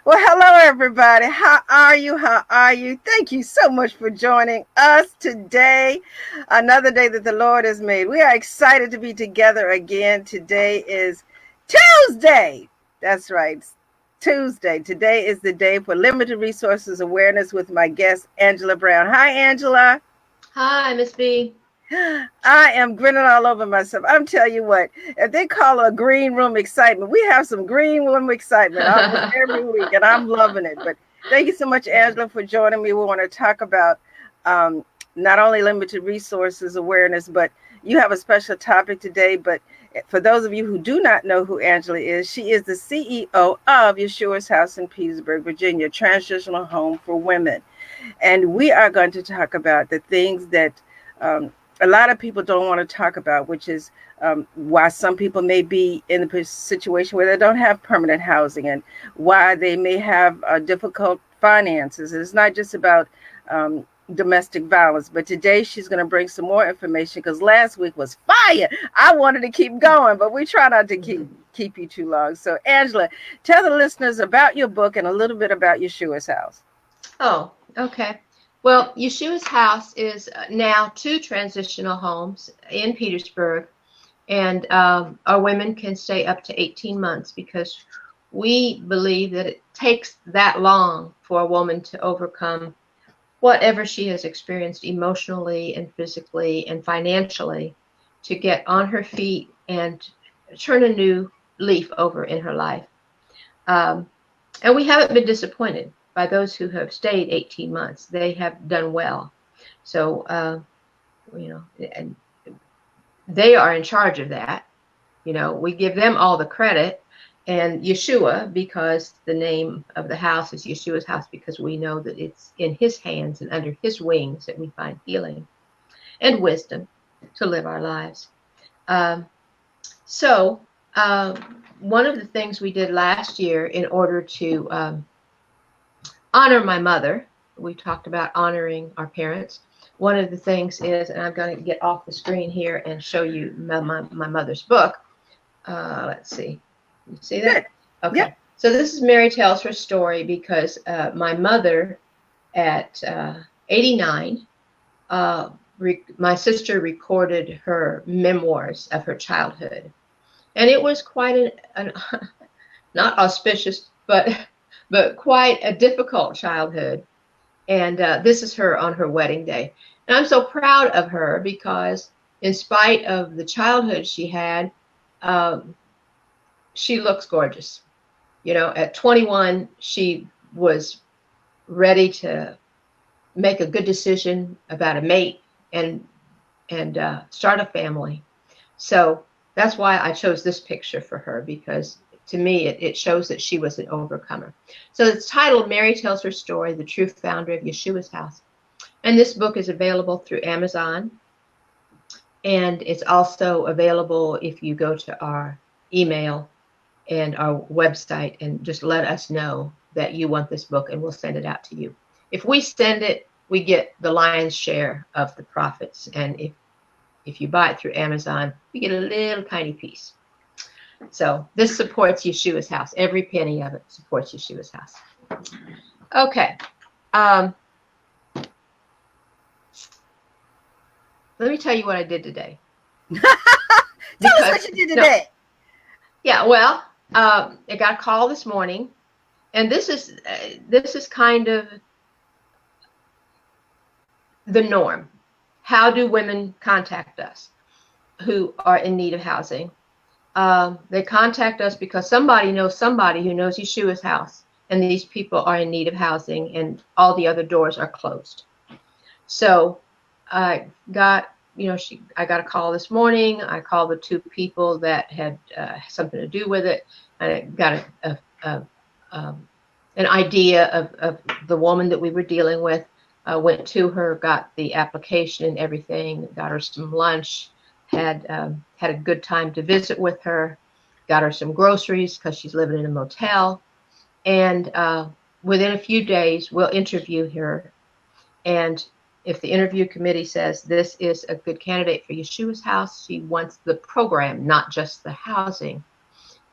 Well, hello, everybody. How are you? How are you? Thank you so much for joining us today. Another day that the Lord has made. We are excited to be together again. Today is Tuesday. That's right. Tuesday. Today is the day for limited resources awareness with my guest, Angela Brown. Hi, Angela. Hi, Miss B. I am grinning all over myself. I'm telling you what, if they call a green room excitement, we have some green room excitement almost every week, and I'm loving it. But thank you so much, Yeah. Angela, for joining me. We want to talk about um, not only limited resources awareness, but you have a special topic today. But for those of you who do not know who Angela is, she is the CEO of Yeshua's House in Petersburg, Virginia, transitional home for women. And we are going to talk about the things that a lot of people don't want to talk about, which is why some people may be in a situation where they don't have permanent housing and why they may have difficult finances. It's not just about domestic violence, but today she's going to bring some more information because last week was fire. I wanted to keep going, but we try not to keep you too long. So, Angela, tell the listeners about your book and a little bit about Yeshua's House. Oh, okay. Well, Yeshua's House is now two transitional homes in Petersburg, and our women can stay up to 18 months because we believe that it takes that long for a woman to overcome whatever she has experienced emotionally and physically and financially to get on her feet and turn a new leaf over in her life. Um, And we haven't been disappointed by those who have stayed 18 months. They have done well. So, and they are in charge of that. We give them all the credit. And Yeshua, because the name of the house is Yeshua's house, because we know that it's in his hands and under his wings that we find healing and wisdom to live our lives. Um, so, one of the things we did last year in order to honor my mother. We talked about honoring our parents. One of the things is, and I'm going to get off the screen here and show you my mother's book. Let's see. You see Good. that? Yep. Okay. So this is Mary Tells Her Story because my mother at 89, my sister recorded her memoirs of her childhood. And it was quite an not auspicious, but quite a difficult childhood. And this is her on her wedding day. And I'm so proud of her because, in spite of the childhood she had, um, she looks gorgeous. At 21, she was ready to make a good decision about a mate and start a family. So that's why I chose this picture for her, because to me it shows that she was an overcomer. So it's titled Mary Tells Her Story, The True Founder of Yeshua's House. And this book is available through Amazon. And it's also available if you go to our email and our website and just let us know that you want this book and we'll send it out to you. If we send it, we get the lion's share of the profits. And if you buy it through Amazon, you get a little tiny piece. So this supports Yeshua's house. Every penny of it supports Yeshua's house. Okay. Let me tell you what I did today. Tell us what you did today. Yeah, well, I got a call this morning, and this is kind of the norm. How do women contact us who are in need of housing? They contact us because somebody knows somebody who knows Yeshua's house, and these people are in need of housing, and all the other doors are closed. So I got a call this morning. I called the two people that had something to do with it. I got an idea of the woman that we were dealing with. Went to her, got the application and everything, got her some lunch, had a good time to visit with her, got her some groceries because she's living in a motel. And within a few days, we'll interview her. And if the interview committee says this is a good candidate for Yeshua's house, she wants the program, not just the housing,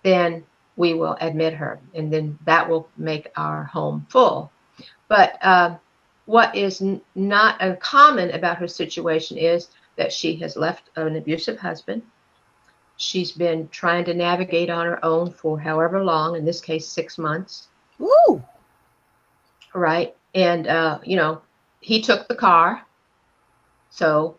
then we will admit her, and then that will make our home full. But what is not uncommon about her situation is that she has left an abusive husband. She's been trying to navigate on her own for however long, in this case, 6 months. Woo! Right. And, he took the car. So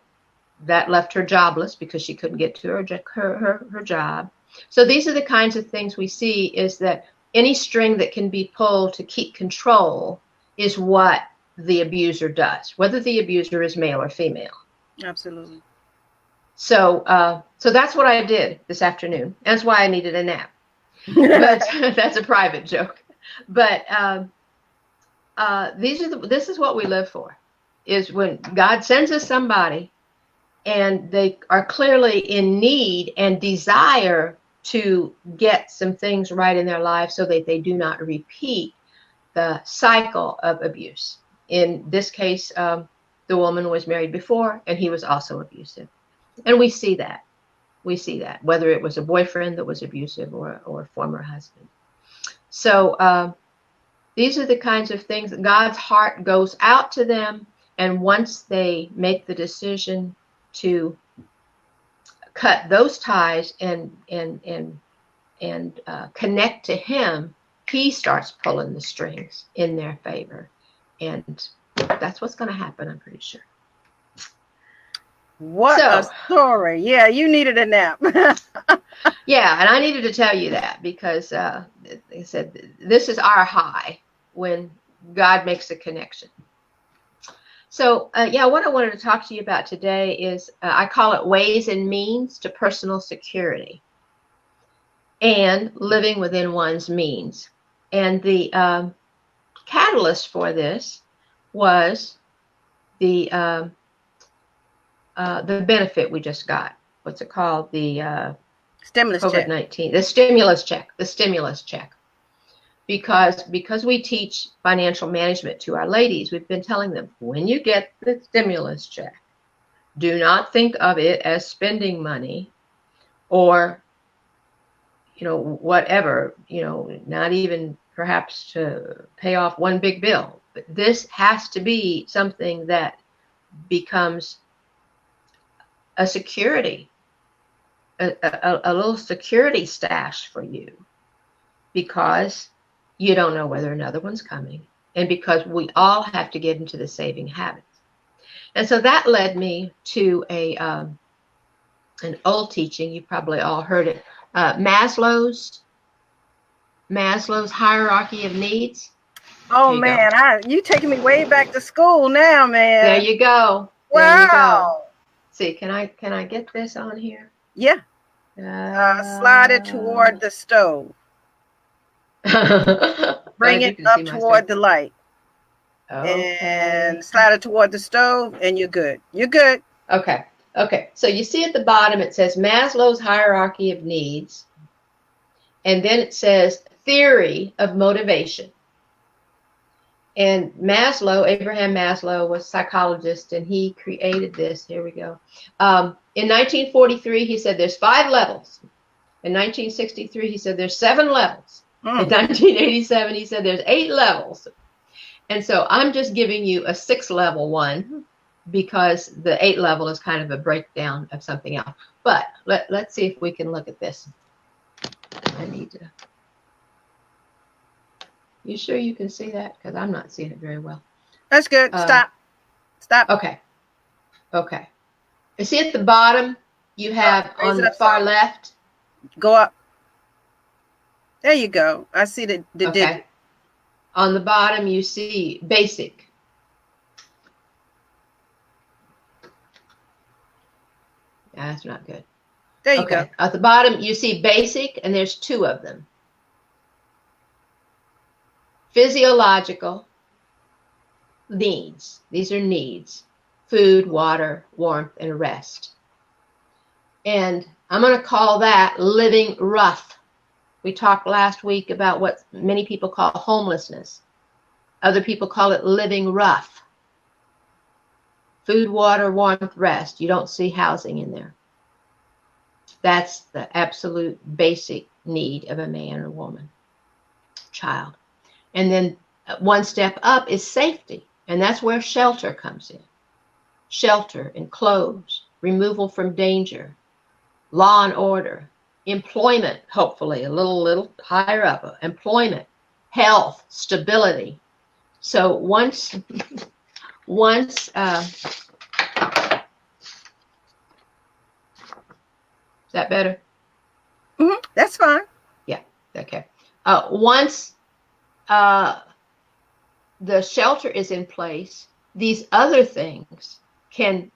that left her jobless because she couldn't get to her job. So these are the kinds of things we see, is that any string that can be pulled to keep control is what the abuser does, whether the abuser is male or female. Absolutely. So that's what I did this afternoon. That's why I needed a nap. But that's a private joke. But this is what we live for, is when God sends us somebody and they are clearly in need and desire to get some things right in their life so that they do not repeat the cycle of abuse. In this case, the woman was married before, and he was also abusive. And we see that. We see that, whether it was a boyfriend that was abusive or a former husband. So these are the kinds of things that God's heart goes out to them. And once they make the decision to cut those ties and connect to him, he starts pulling the strings in their favor. And that's what's going to happen, I'm pretty sure. What a story. Yeah, you needed a nap. Yeah, and I needed to tell you that because they said this is our high when God makes a connection. So, what I wanted to talk to you about today is I call it ways and means to personal security and living within one's means. And the catalyst for this was the benefit we just got. What's it called? The stimulus COVID-19, check. the stimulus check. Because we teach financial management to our ladies, we've been telling them, when you get the stimulus check, do not think of it as spending money or, whatever, not even perhaps to pay off one big bill. But this has to be something that becomes a security, a little security stash for you, because you don't know whether another one's coming, and because we all have to get into the saving habits. And so that led me to an old teaching. You probably all heard it. Maslow's hierarchy of needs. Oh man, you taking me way back to school now, man. There you go. Wow. There you go. See, can I get this on here? Yeah. Slide it toward the stove. Bring it up toward the light. Okay. And slide it toward the stove, and you're good. You're good. Okay. So you see at the bottom it says Maslow's hierarchy of needs, and then it says theory of motivation. And Abraham Maslow, was a psychologist, and he created this. Here we go. In 1943, he said there's 5 levels. In 1963, he said there's 7 levels. In 1987, he said there's 8 levels. And so I'm just giving you a 6-level one because the 8 level is kind of a breakdown of something else. But let's see if we can look at this. I need to. You sure you can see that? Because I'm not seeing it very well. That's good. Stop. Okay. You see at the bottom, you have on the far left. Go up. There you go. I see the digit. On the bottom, you see basic. That's not good. There you go. At the bottom, you see basic, and there's 2 of them. Physiological needs. These are needs. Food, water, warmth, and rest. And I'm going to call that living rough. We talked last week about what many people call homelessness. Other people call it living rough. Food, water, warmth, rest. You don't see housing in there. That's the absolute basic need of a man or woman, child. And then one step up is safety. And that's where shelter comes in. Shelter and clothes, removal from danger, law and order, employment, hopefully a little higher up, employment, health, stability. So once is that better? That's fine. Yeah, okay. Once the shelter is in place, these other things can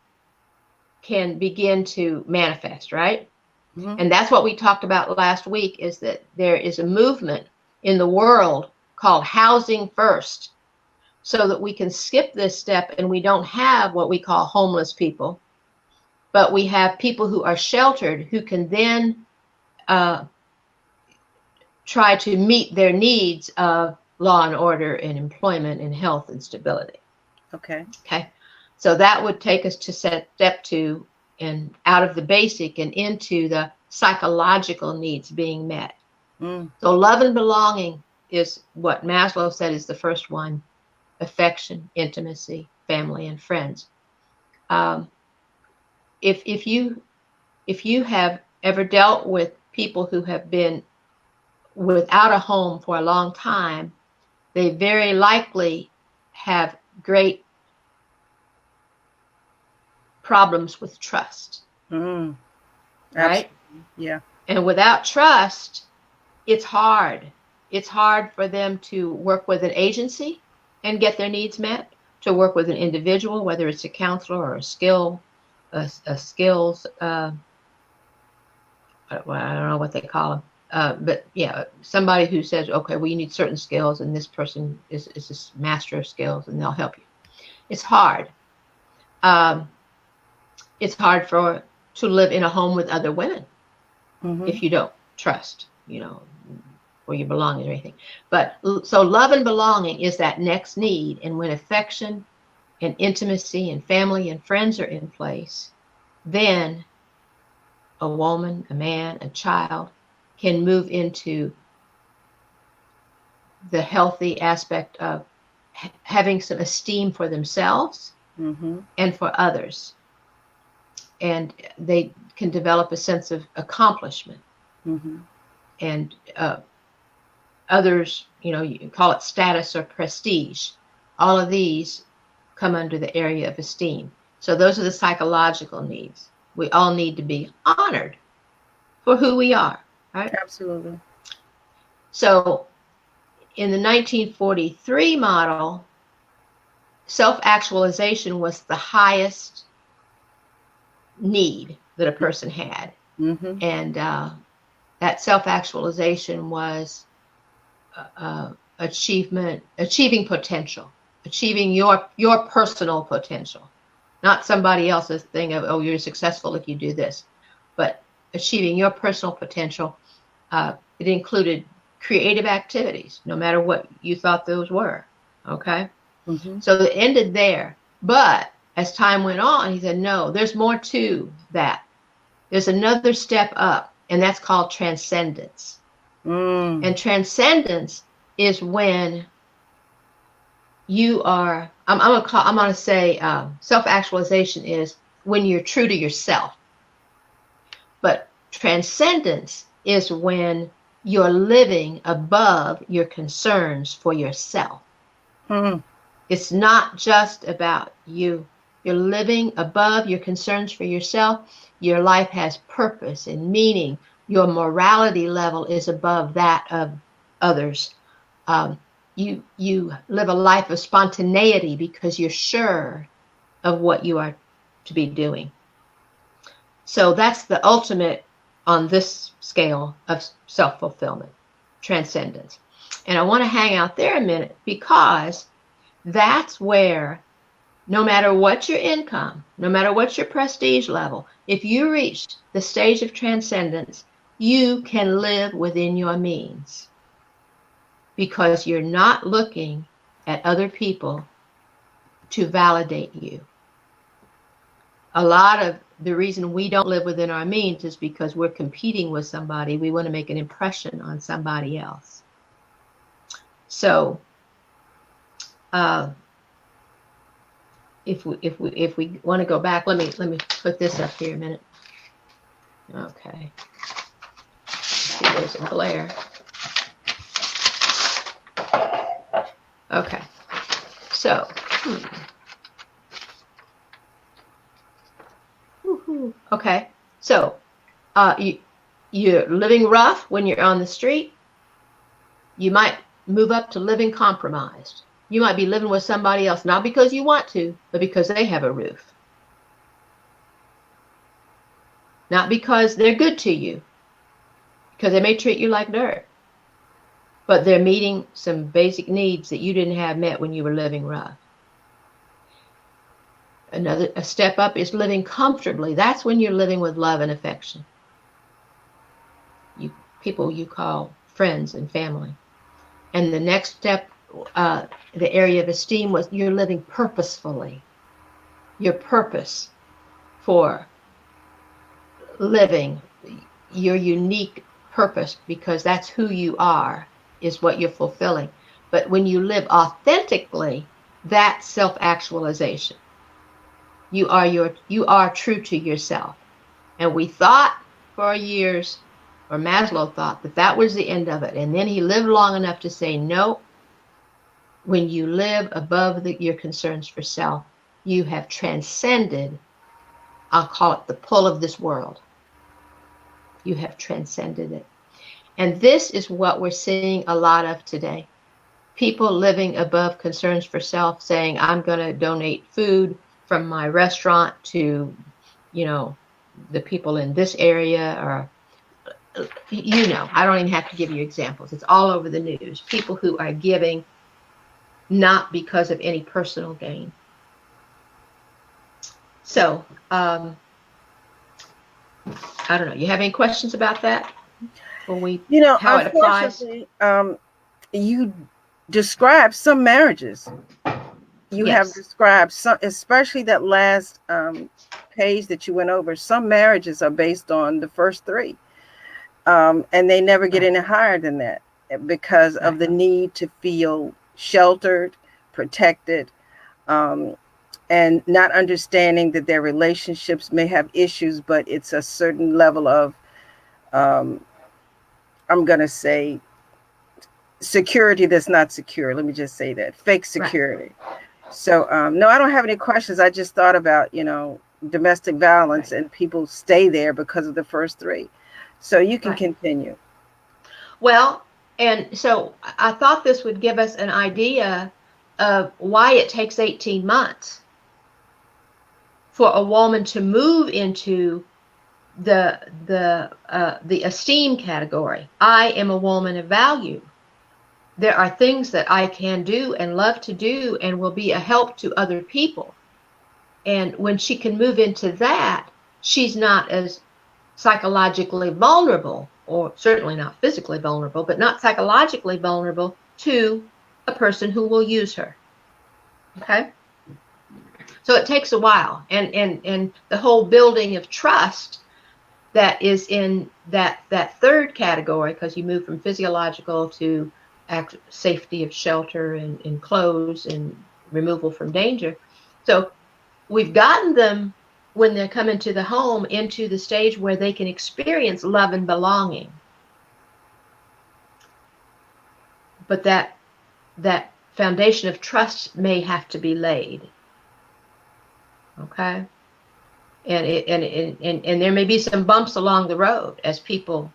begin to manifest, right? And that's what we talked about last week, is that there is a movement in the world called housing first, so that we can skip this step and we don't have what we call homeless people, but we have people who are sheltered who can then try to meet their needs of law and order and employment and health and stability. Okay. Okay. So that would take us to step 2 and out of the basic and into the psychological needs being met. So love and belonging is what Maslow said is the first one. Affection, intimacy, family, and friends. If you have ever dealt with people who have been without a home for a long time, they very likely have great problems with trust. Right? Yeah. And without trust, it's hard. It's hard for them to work with an agency and get their needs met, to work with an individual, whether it's a counselor or a skills, I don't know what they call them, but yeah, somebody who says, okay, well, you need certain skills, and this person is this master of skills, and they'll help you. It's hard. It's hard to live in a home with other women if you don't trust, where you belong or anything. But so love and belonging is that next need. And when affection and intimacy and family and friends are in place, then a woman, a man, a child can move into the healthy aspect of having some esteem for themselves and for others. And they can develop a sense of accomplishment. And others, you can call it status or prestige. All of these come under the area of esteem. So those are the psychological needs. We all need to be honored for who we are, right? Absolutely. So in the 1943 model, self-actualization was the highest need that a person had. And that self-actualization was achieving potential, achieving your personal potential, not somebody else's thing of, oh, you're successful if you do this, but achieving your personal potential. It included creative activities, no matter what you thought those were. Okay. So it ended there. But as time went on, he said, no, there's more to that. There's another step up, and that's called transcendence. And transcendence is when you are, I'm going to say self-actualization is when you're true to yourself. But transcendence is when you're living above your concerns for yourself. It's not just about you. You're living above your concerns for yourself. Your life has purpose and meaning. Your morality level is above that of others. You live a life of spontaneity because you're sure of what you are to be doing. So that's the ultimate on this scale of self-fulfillment, transcendence. And I want to hang out there a minute because that's where, no matter what your income, no matter what your prestige level, if you reach the stage of transcendence, you can live within your means because you're not looking at other people to validate you. a lot of the reason we don't live within our means is because we're competing with somebody. We want to make an impression on somebody else. So if we want to go back, let me put this up here a minute. Okay. See, there's a glare. Okay. So. Okay. So, you're living rough when you're on the street. You might move up to living compromised. You might be living with somebody else, not because you want to, but because they have a roof. Not because they're good to you, because they may treat you like dirt, but they're meeting some basic needs that you didn't have met when you were living rough. A step up is living comfortably. That's when you're living with love and affection. People you call friends and family. And the next step, the area of esteem, was you're living purposefully. Your purpose for living, your unique purpose, because that's who you are, is what you're fulfilling. But when you live authentically, that's self-actualization. You are true to yourself. And we thought for years, or Maslow thought, that was the end of it. And then he lived long enough to say, no, when you live above your concerns for self, you have transcended, I'll call it the pull of this world. You have transcended it. And this is what we're seeing a lot of today. People living above concerns for self, saying, I'm going to donate food from my restaurant to, the people in this area, or, I don't even have to give you examples. It's all over the news. People who are giving not because of any personal gain. So, I don't know. You have any questions about that? How it applies? You describe some marriages. You Yes. have described some, especially that last page that you went over. Some marriages are based on the first three, and they never get any higher than that because of the need to feel sheltered, protected, and not understanding that their relationships may have issues, but it's a certain level of, I'm going to say, security that's not secure. Let me just say that. Fake security. Right. So, no, I don't have any questions. I just thought about, domestic violence, and people stay there because of the first three. So you can continue. Well, and so I thought this would give us an idea of why it takes 18 months for a woman to move into the esteem category. I am a woman of value. There are things that I can do and love to do and will be a help to other people. And when she can move into that, she's not as psychologically vulnerable, or certainly not physically vulnerable, but not psychologically vulnerable to a person who will use her. Okay? So it takes a while. And the whole building of trust that is in that third category, because you move from physiological to safety of shelter and clothes and removal from danger. So we've gotten them, when they come into the home, into the stage where they can experience love and belonging. But that foundation of trust may have to be laid. Okay? And there may be some bumps along the road as people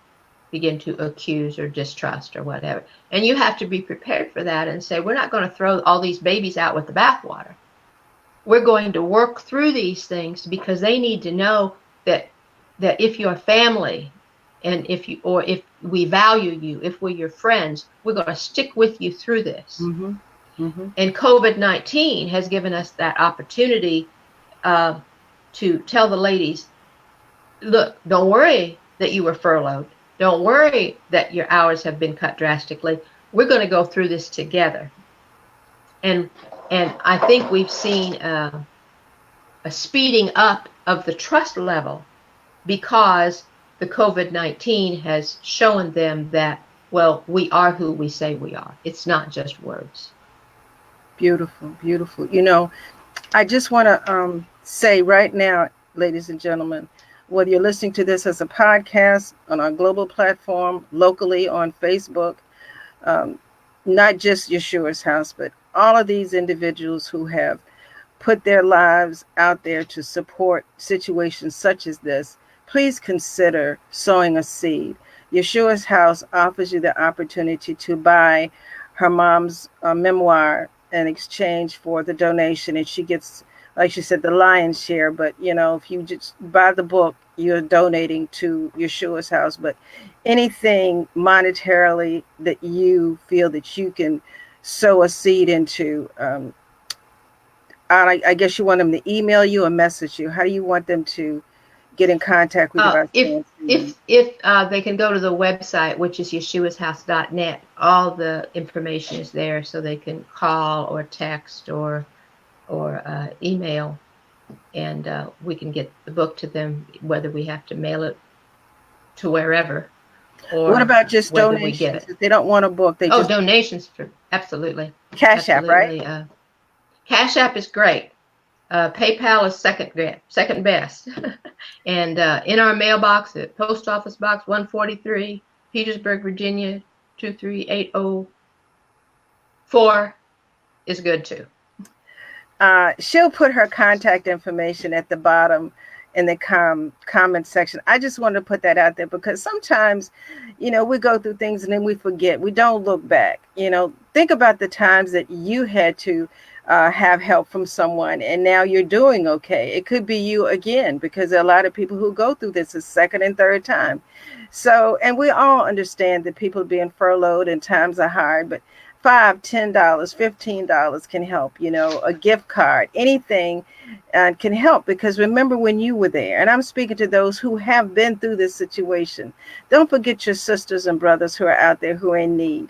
begin to accuse or distrust or whatever. And you have to be prepared for that and say, we're not going to throw all these babies out with the bathwater. We're going to work through these things, because they need to know that if you're family, and if we value you, if we're your friends, we're going to stick with you through this. Mm-hmm. Mm-hmm. And COVID-19 has given us that opportunity to tell the ladies, look, don't worry that you were furloughed. Don't worry that your hours have been cut drastically. We're going to go through this together. And I think we've seen a speeding up of the trust level, because the COVID-19 has shown them that, well, we are who we say we are. It's not just words. Beautiful, beautiful. I just want to say right now, ladies and gentlemen, whether you're listening to this as a podcast on our global platform, locally on Facebook, um, not just Yeshua's House, but all of these individuals who have put their lives out there to support situations such as this, please consider sowing a seed. Yeshua's House offers you the opportunity to buy her mom's memoir in exchange for the donation, and she gets, like she said, the lion's share. But if you just buy the book, you're donating to Yeshua's House. But anything monetarily that you feel that you can sow a seed into, I guess you want them to email you or message you. How do you want them to get in contact with you about if they can go to the website, which is yeshuashouse.net, all the information is there, so they can call or text or email, and we can get the book to them, whether we have to mail it to wherever, or what about just whether donations? we get it. If they don't want a book, they just donations for absolutely. Cash App, right? Cash App is great. PayPal is second best. And in our mailbox at Post Office Box 143, Petersburg, Virginia 23804 is good too. She'll put her contact information at the bottom in the comment section. I just wanted to put that out there because sometimes, we go through things and then we forget. We don't look back. Think about the times that you had to have help from someone, and now you're doing okay. It could be you again, because there are a lot of people who go through this a second and third time. So, and we all understand that people are being furloughed and times are hard, but $5, $10, $15 can help. A gift card, anything can help, because remember when you were there. And I'm speaking to those who have been through this situation. Don't forget your sisters and brothers who are out there who are in need.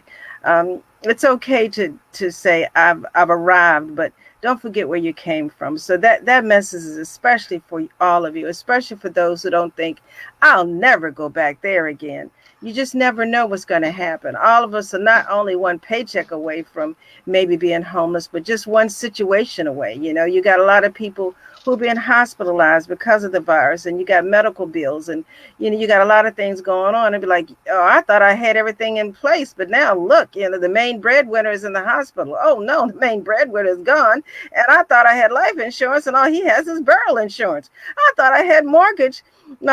It's okay to say I've arrived, but don't forget where you came from. So that message is especially for all of you, especially for those who don't think, I'll never go back there again. You just never know what's going to happen. All of us are not only one paycheck away from maybe being homeless, but just one situation away. You got a lot of people who are being hospitalized because of the virus, and you got medical bills, and you got a lot of things going on. And be like, oh, I thought I had everything in place, but now look, the main breadwinner is in the hospital. Oh no, the main breadwinner is gone, and I thought I had life insurance, and all he has is burial insurance. I thought I had my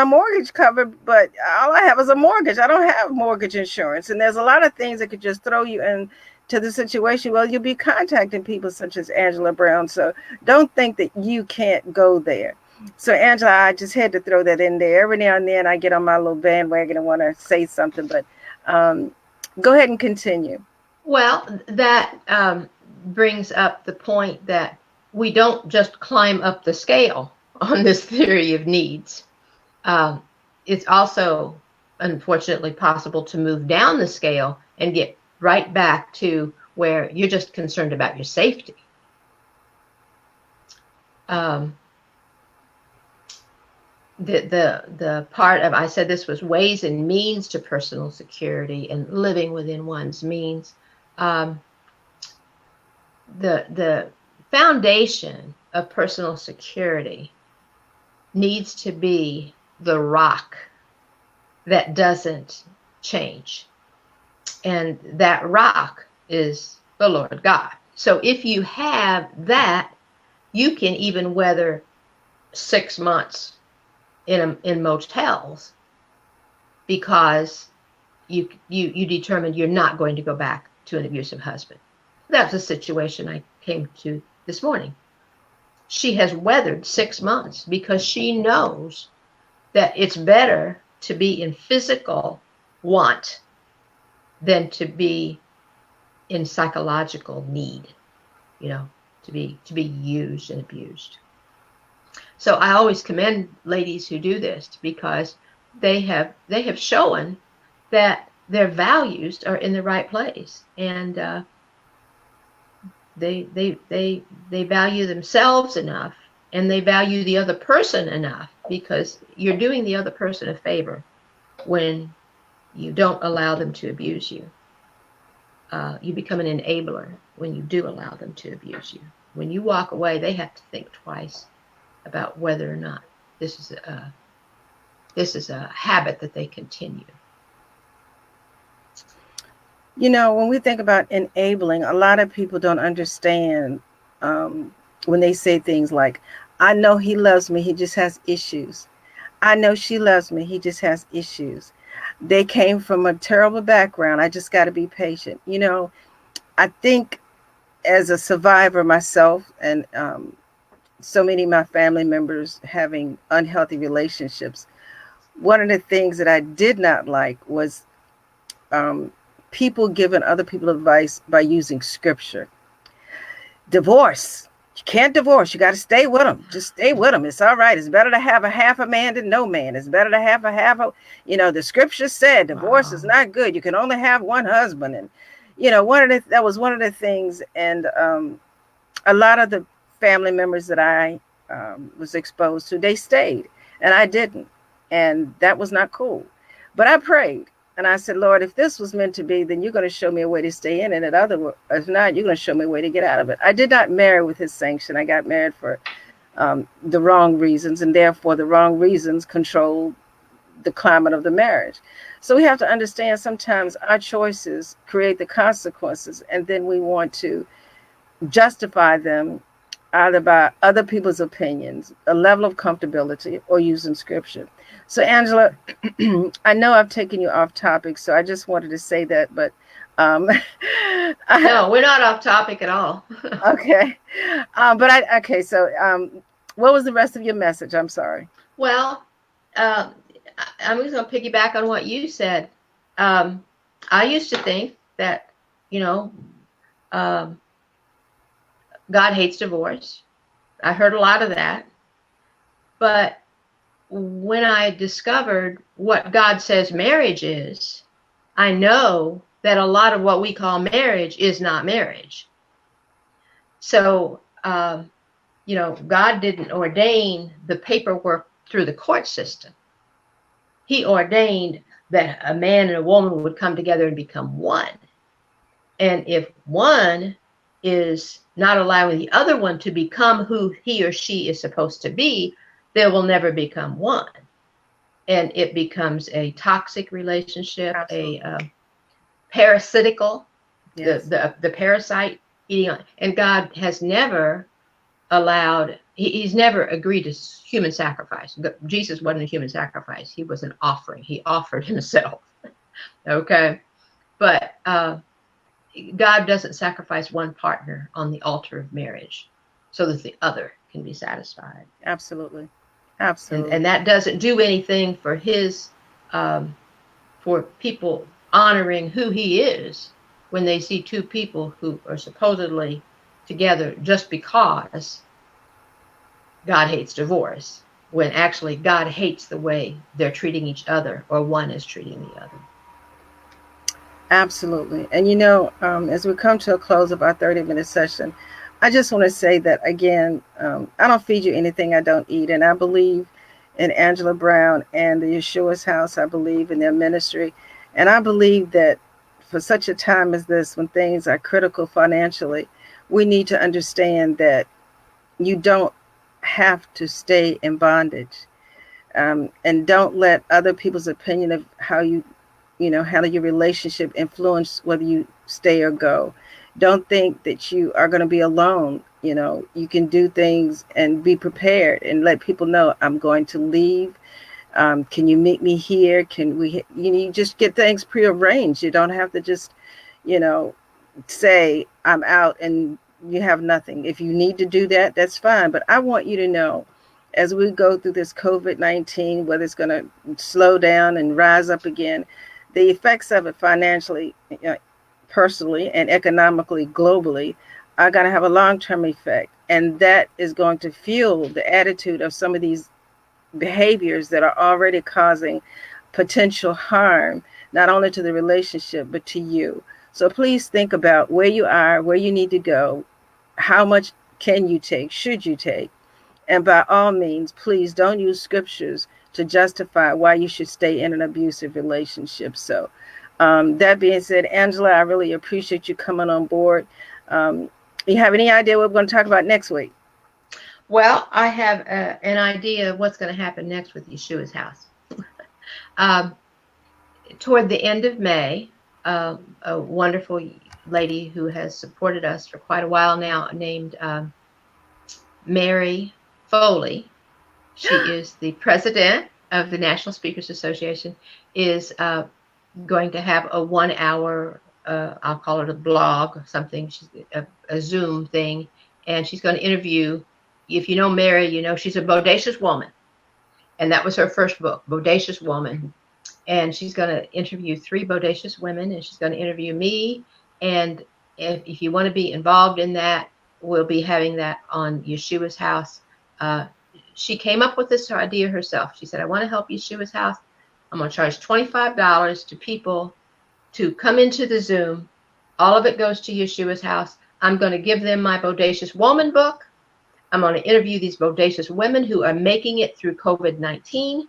mortgage covered, but all I have is a mortgage. I don't have mortgage insurance. And there's a lot of things that could just throw you into the situation. Well, you'll be contacting people such as Angela Brown. So don't think that you can't go there. So Angela, I just had to throw that in there. Every now and then I get on my little bandwagon and want to say something, but go ahead and continue. Well, that brings up the point that we don't just climb up the scale on this theory of needs. It's also, unfortunately, possible to move down the scale and get right back to where you're just concerned about your safety. The part of, I said this was ways and means to personal security and living within one's means. The foundation of personal security needs to be the rock that doesn't change. And that rock is the Lord God. So if you have that, you can even weather 6 months in motels, because you determined you're not going to go back to an abusive husband. That's a situation I came to this morning. She has weathered 6 months because she knows that it's better to be in physical want than to be in psychological need, to be used and abused. So I always commend ladies who do this, because they have shown that their values are in the right place, and they value themselves enough and they value the other person enough, because you're doing the other person a favor when you don't allow them to abuse you. You become an enabler when you do allow them to abuse you. When you walk away, they have to think twice about whether or not this is a habit that they continue. You know, when we think about enabling, a lot of people don't understand when they say things like, I know he loves me, he just has issues. I know she loves me, he just has issues. They came from a terrible background. I just got to be patient. You know, I think as a survivor myself, and so many of my family members having unhealthy relationships, one of the things that I did not like was people giving other people advice by using scripture. Divorce. You can't divorce. You got to stay with them. Just stay with them. It's all right. It's better to have a half a man than no man. It's better to have a half a, the scripture said divorce is not good. You can only have one husband. And, that was one of the things. And a lot of the family members that I was exposed to, they stayed and I didn't. And that was not cool. But I prayed. And I said, Lord, if this was meant to be, then you're going to show me a way to stay in it. And if not, you're going to show me a way to get out of it. I did not marry with his sanction. I got married for the wrong reasons. And therefore, the wrong reasons controlled the climate of the marriage. So we have to understand sometimes our choices create the consequences. And then we want to justify them either by other people's opinions, a level of comfortability, or using scripture. So, Angela, I know I've taken you off topic, so I just wanted to say that, but no, we're not off topic at all. Okay. So what was the rest of your message? I'm sorry. Well, I'm just going to piggyback on what you said. I used to think that, God hates divorce. I heard a lot of that. But when I discovered what God says marriage is, I know that a lot of what we call marriage is not marriage. So, God didn't ordain the paperwork through the court system. He ordained that a man and a woman would come together and become one. And if one is not allowing the other one to become who he or she is supposed to be, they will never become one. And it becomes a toxic relationship, Absolutely. A parasitical, yes. the parasite eating on. And God has never allowed, he's never agreed to human sacrifice. Jesus wasn't a human sacrifice. He was an offering. He offered himself. Okay. But God doesn't sacrifice one partner on the altar of marriage so that the other can be satisfied. Absolutely. Absolutely. And that doesn't do anything for his, for people honoring who he is when they see two people who are supposedly together just because God hates divorce, when actually God hates the way they're treating each other, or one is treating the other. Absolutely. And as we come to a close of our 30-minute session, I just want to say that again, I don't feed you anything I don't eat. And I believe in Angela Brown and the Yeshua's House. I believe in their ministry. And I believe that for such a time as this, when things are critical financially, we need to understand that you don't have to stay in bondage. And don't let other people's opinion of how you handle your relationship influence whether you stay or go. Don't think that you are going to be alone. You can do things and be prepared and let people know, I'm going to leave. Can you meet me here? Can we, you just get things prearranged. You don't have to just, say I'm out and you have nothing. If you need to do that, that's fine. But I want you to know, as we go through this COVID-19, whether it's going to slow down and rise up again, the effects of it financially, personally, and economically, globally, are going to have a long-term effect. And that is going to fuel the attitude of some of these behaviors that are already causing potential harm, not only to the relationship, but to you. So please think about where you are, where you need to go, how much can you take, should you take, And by all means, please don't use scriptures to justify why you should stay in an abusive relationship. So, that being said, Angela, I really appreciate you coming on board. You have any idea what we're going to talk about next week? Well, I have an idea of what's going to happen next with Yeshua's House. Toward the end of May, a wonderful lady who has supported us for quite a while now, named Mary Foley. She is the president of the National Speakers Association, is going to have a 1 hour, I'll call it a blog or something, a Zoom thing, and she's going to interview, if you know Mary, you know she's a bodacious woman, and that was her first book, Bodacious Woman. And she's going to interview 3 bodacious women, and she's going to interview me. And if you want to be involved in that, we'll be having that on Yeshua's House. She came up with this idea herself. She said, I want to help Yeshua's House. I'm going to charge $25 to people to come into the Zoom. All of it goes to Yeshua's House. I'm going to give them my Bodacious Woman book. I'm going to interview these bodacious women who are making it through COVID-19.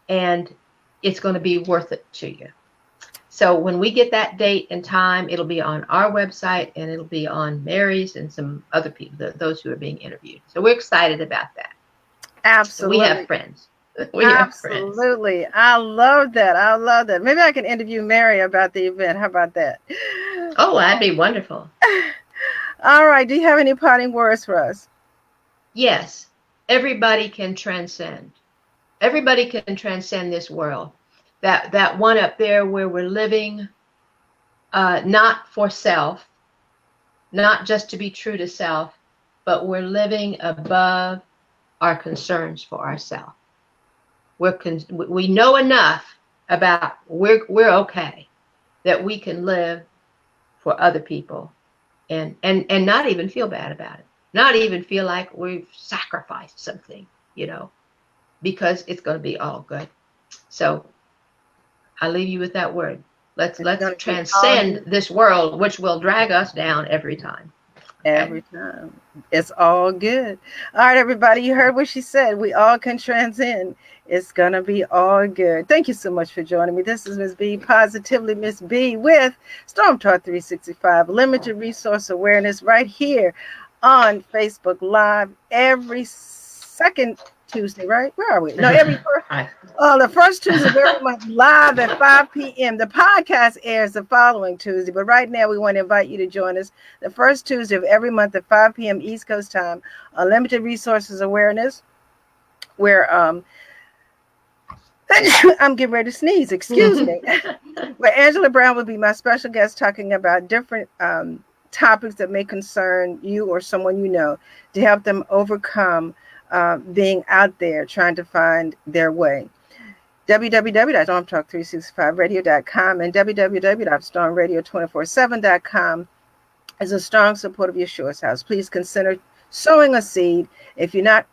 And it's going to be worth it to you. So when we get that date and time, it'll be on our website, and it'll be on Mary's and some other people, those who are being interviewed. So we're excited about that. Absolutely. So we have friends. Absolutely. I love that. I love that. Maybe I can interview Mary about the event. How about that? Oh, that'd be wonderful. All right. Do you have any parting words for us? Yes. Everybody can transcend. Everybody can transcend this world. That one up there where we're living not for self, not just to be true to self, but we're living above our concerns for ourselves. We know enough about we're okay that we can live for other people and not even feel bad about it. Not even feel like we've sacrificed something, because it's going to be all good. So I leave you with that word. Let's transcend this world, which will drag us down every time. Okay? Every time. It's all good. All right, everybody, you heard what she said. We all can transcend. It's going to be all good. Thank you so much for joining me. This is Ms. B, Positively Ms. B, with Storm Talk 365, limited resource awareness, right here on Facebook Live every second Tuesday, right? Where are we? No, the first Tuesday of every month, live at 5 p.m. The podcast airs the following Tuesday, but right now we want to invite you to join us the first Tuesday of every month at 5 p.m. East Coast time on Limited Resources Awareness, where I'm getting ready to sneeze, excuse me, where Angela Brown will be my special guest talking about different topics that may concern you or someone you know to help them overcome being out there trying to find their way. www.stormtalk365radio.com and www.stormradio247.com is a strong support of Yeshua's House. Please consider sowing a seed. If you're not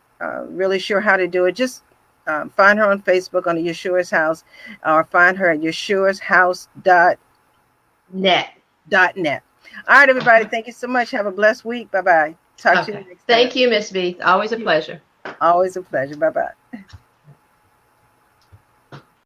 really sure how to do it, just find her on Facebook on the Yeshua's House, or find her at yeshuashouse.net. All right, everybody. Thank you so much. Have a blessed week. Bye-bye. Talk to you next time. Thank you, Ms.B. Always a pleasure. Always a pleasure. Bye-bye.